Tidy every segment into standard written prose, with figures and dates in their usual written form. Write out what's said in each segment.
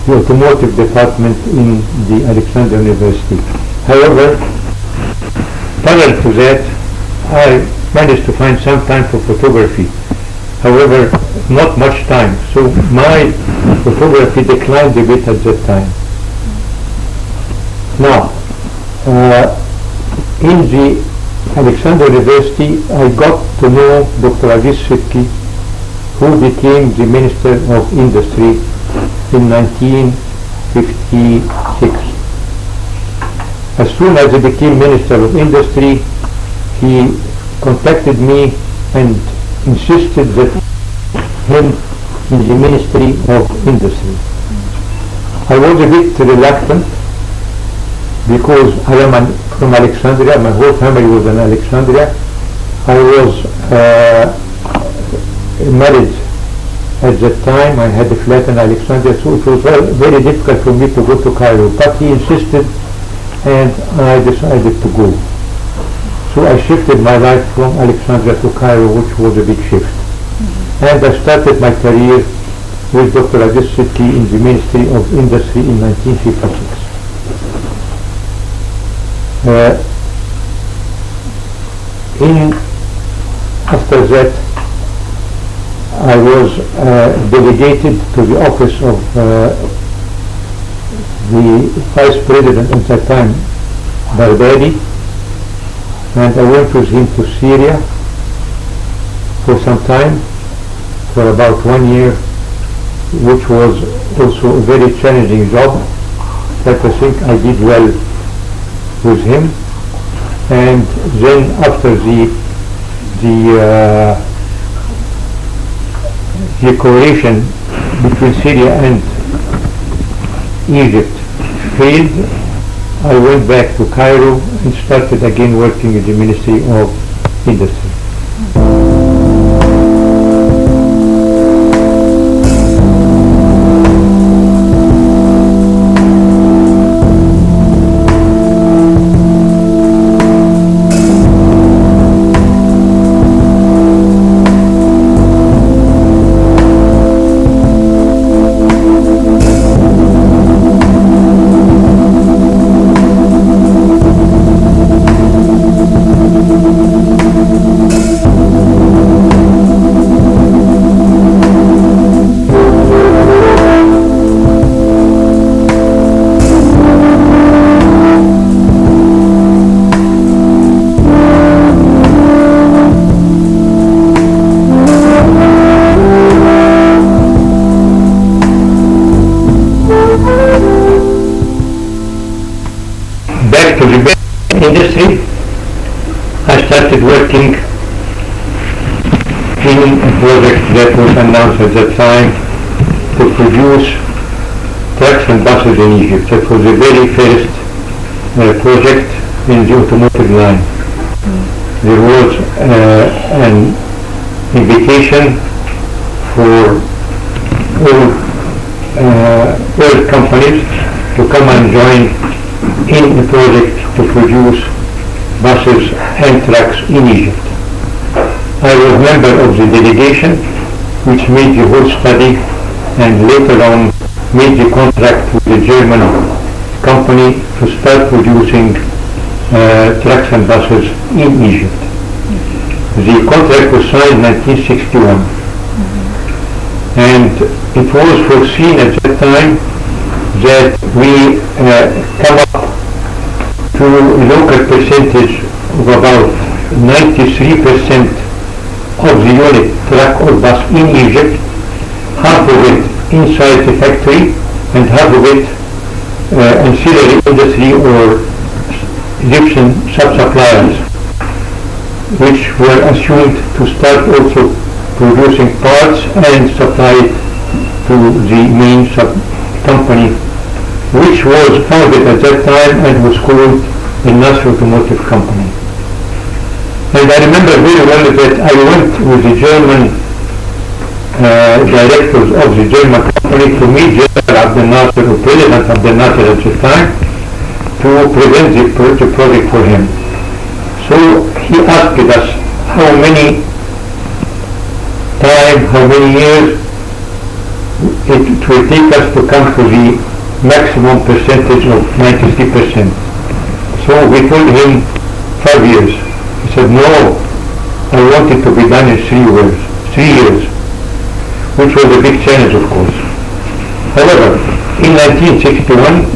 the automotive department in the Alexandria University. However, parallel to that, I managed to find some time for photography. However, not much time, so my photography declined a bit at that time. Now, in the Alexandria University, I got to know Dr. Adel, who became the Minister of Industry in 1956. As soon as he became Minister of Industry, he contacted me and insisted that him in the Ministry of Industry. I was a bit reluctant because I am from Alexandria, my whole family was in Alexandria. I was married at that time, I had a flat in Alexandria, so it was very difficult for me to go to Cairo, but he insisted and I decided to go. So I shifted my life from Alexandria to Cairo, which was a big shift. And I started my career with Dr. Adel in the Ministry of Industry in 1956. After that, I was delegated to the office of the Vice President at that time, Barbadi, and I went with him to Syria for some time, for about 1 year, which was also a very challenging job, but I think I did well with him. And then after the coalition between Syria and Egypt failed, I went back to Cairo and started again working in the Ministry of Industry. Industry, I started working in a project that was announced at that time to produce trucks and buses in Egypt. That was the very first project in the automotive line. There was an invitation for all companies to come and join in a project to produce buses and trucks in Egypt. I was member of the delegation which made the whole study and later on made the contract with the German company to start producing trucks and buses in Egypt. The contract was signed in 1961 and it was foreseen at that time that we come up to a local percentage of about 93% of the unit truck or bus in Egypt, half of it inside the factory and half of it ancillary industry or Egyptian sub-suppliers, which were assumed to start also producing parts and supply it to the main company, which was founded at that time and was called the Nasr Automotive Company. And I remember very well that I went with the German directors of the German company to meet General Abdel Nasser, or President Abdel Nasser at the time, to present the project for him. So he asked us how many years it will take us to come to the maximum percentage of 93%. So we told him 5 years. He said, no, I want it to be done in 3 years. 3 years, which was a big challenge, of course. However, in 1961,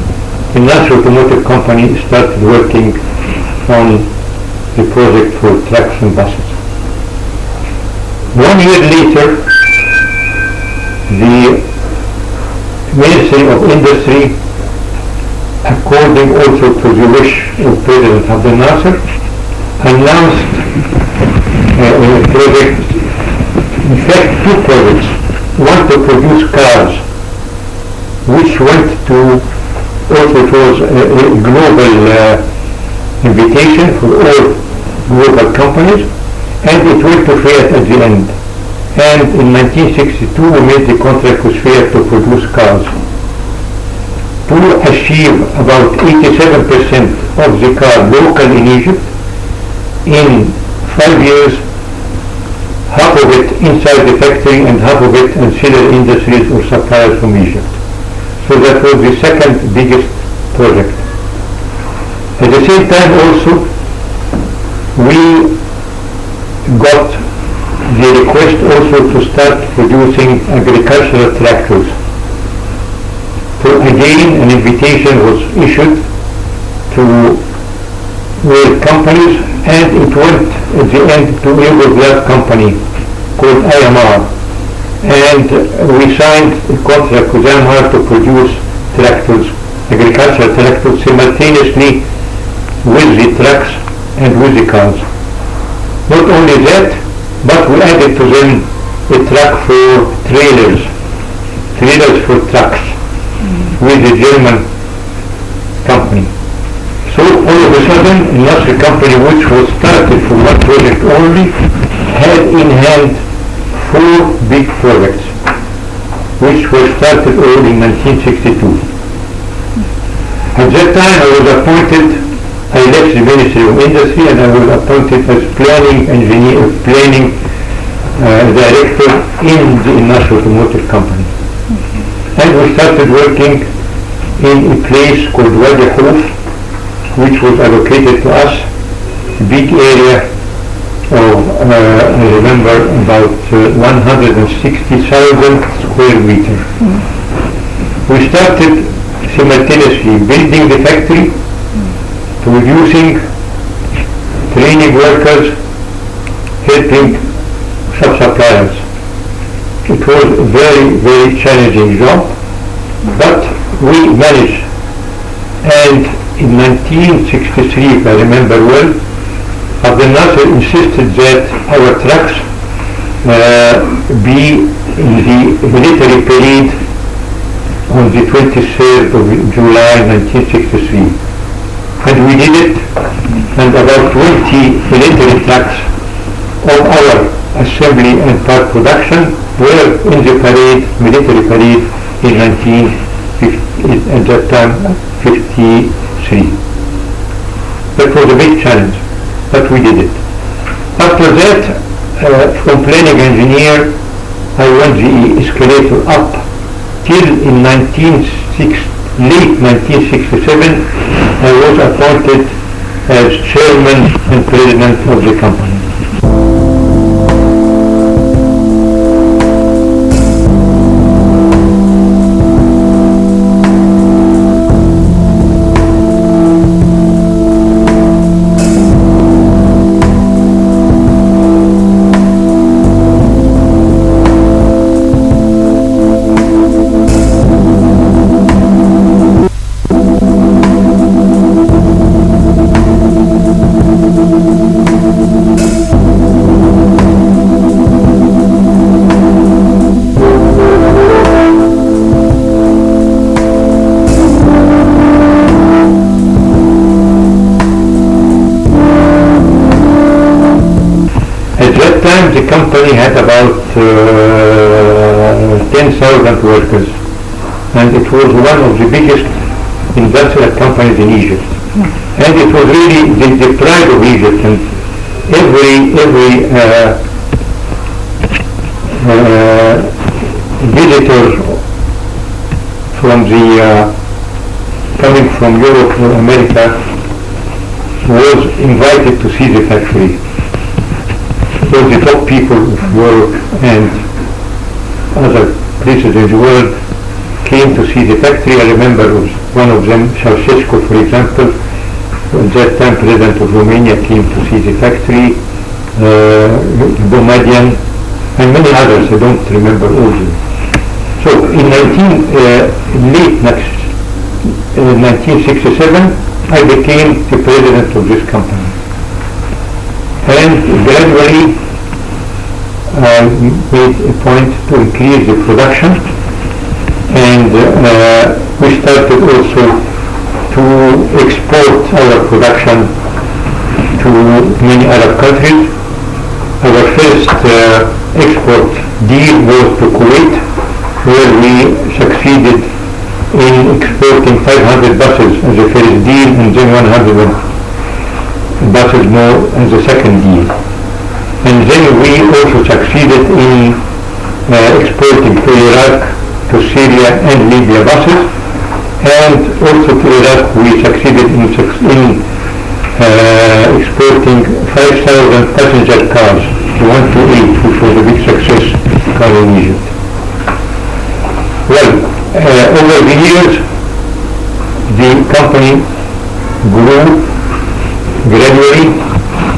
the Nasser Automotive Company started working on the project for trucks and buses. 1 year later, the Ministry of Industry, according also to the wish of President Abdel Nasser, announced a project, in fact 2 projects, one to produce cars, which went to, also it was a global invitation for all global companies, and it went to Fiat at the end. And in 1962 we made the contract with Fiat to produce cars. To achieve about 87% of the car local in Egypt, in 5 years, half of it inside the factory and half of it ancillary industries or suppliers from Egypt. So that was the second biggest project. At the same time also, we got the request also to start producing agricultural tractors. So again, an invitation was issued to world companies, and it went at the end to a glass company called IMR. And we signed a contract with IMR to produce tractors, agricultural tractors, simultaneously with the trucks and with the cars. Not only that, but we added to them a truck for trailers for trucks, with the German company. So all of a sudden, Nasser company, which was started for one project only, had in hand 4 big projects, which were started all in 1962. At that time I was appointed, I left the Ministry of Industry and I was appointed as planning director in the Nasser Automotive Company. And we started working in a place called Wadi Houf, which was allocated to us, a big area of, I remember, about 160,000 square meters. We started simultaneously building the factory, producing, training workers, helping sub-suppliers. It was a very, very challenging job, but we managed. And in 1963, if I remember well, Abdel Nasser insisted that our trucks be in the military parade on the 23rd of July 1963. And we did it, and about 20 military trucks of our assembly and part production were in the parade, military parade, in 1950, at that time, 53. That was a big challenge, but we did it. After that, from planning engineer, I went the escalator up till in late 1967, I was appointed as chairman and president of the company. The company had about 10,000 workers, and it was one of the biggest industrial companies in Egypt. And it was really the pride of Egypt, and every visitors from coming from Europe or America was invited to see the factory. So the top people of Europe and other places in the world came to see the factory. I remember one of them, Ceausescu, for example, at that time President of Romania, came to see the factory, Boumediene, and many others. I don't remember all of them. So in 1967, I became the president of this company. And gradually I made a point to increase the production, and we started also to export our production to many Arab countries. Our first export deal was to Kuwait, where we succeeded in exporting 500 buses as a first deal, and then 100 buses more as a second deal. And then we also succeeded in exporting to Iraq, to Syria and Libya buses, and also to Iraq we succeeded in exporting 5,000 passenger cars, the 128, which was a big success car in Egypt. Well, over the years the company grew gradually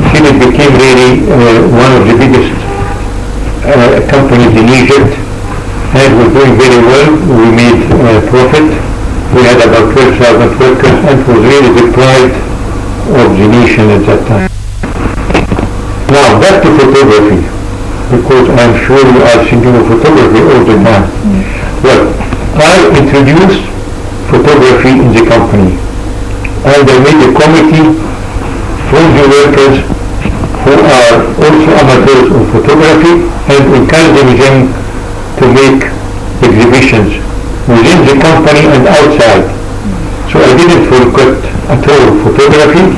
till it became really one of the biggest companies in Egypt, and was doing very well. We made profit. We had about 12,000 workers, and was really the pride of the nation at that time. Now back to photography, because I'm sure you are thinking of photography all the time. Well, I introduced photography in the company, and I made a committee for the workers who are also amateurs of photography, and encouraging them to make exhibitions within the company and outside. So I didn't forget at all photography,